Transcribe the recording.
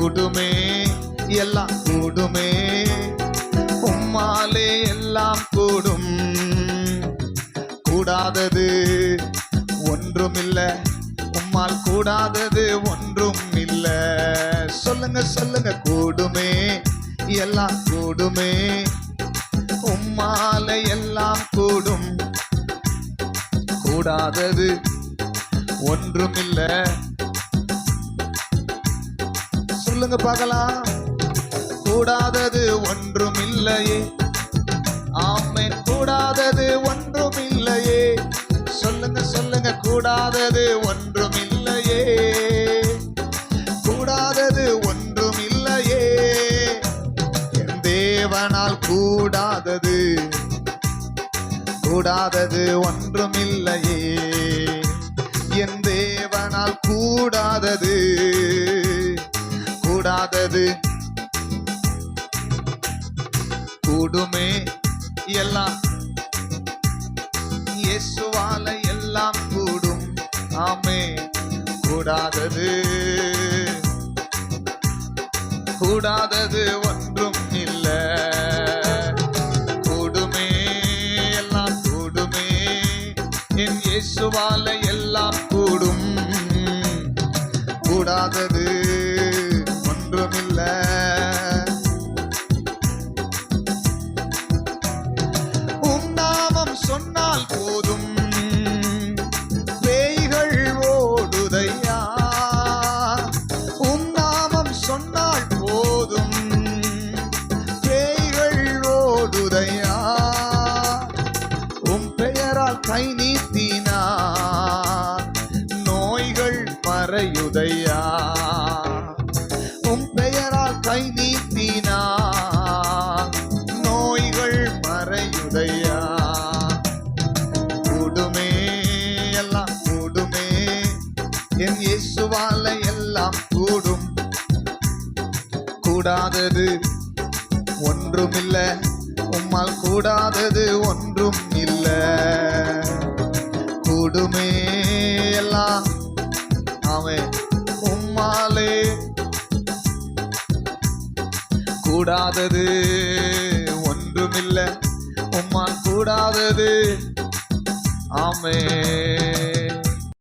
கூடுமே, எல்லாம் கூடுமே, உம்மாலே எல்லாம் கூடும். கூடாதது ஒன்றுமில்ல, உம்மால் கூடாதது ஒன்றும் இல்ல. சொல்லுங்க சொல்லுங்க, கூடுமே, எல்லாம் கூடுமே, உம்மாலே எல்லாம் கூடும். கூடாதது ஒன்றுமில்ல. சொல்லுங்க பார்க்கலாம். கூடாதது ஒன்றுமில்லையே. ஆமென். கூடாதது ஒன்றுமில்லையே. சொல்லுங்க சொல்லுங்க, கூடாதது ஒன்றுமில்லையே. கூடாதது ஒன்றுமில்லையே. என் தேவனால் கூடாதது கூடாதது ஒன்றுமில்லையே. என் தேவனால் கூடாதது கூடாதது கூடுமே, எல்லாம் இயேசுவால எல்லாம் கூடும். ஆமே. கூடாதது கூடாதது ஒன்றும் இல்ல. கூடுமே, எல்லாம் கூடுமே, என் இயேசுவால எல்லாம் கூடும். கூடாதது ஒன்றுமில்ல. சொன்னால் போதும், பேய்கள் ஓடுதையா. உம் நாமம் சொன்னால் போதும், பேய்கள் ஓடுதையா. உம் பெயரால் கை நீட்டினார், நோய்கள் மறையுதையா. உம் பெயரால் கை நீட்டினார், நோய்கள் மறையுதையா. என் இயேசுவால எல்லாம் கூடும். கூடாதது ஒன்றுமில்ல, உம்மால் கூடாதது ஒன்றும் இல்ல. கூடுமே, எல்லாம் ஆமென், உம்மாலே. கூடாதது ஒன்றுமில்ல, உம்மால் கூடாதது. ஆமென்.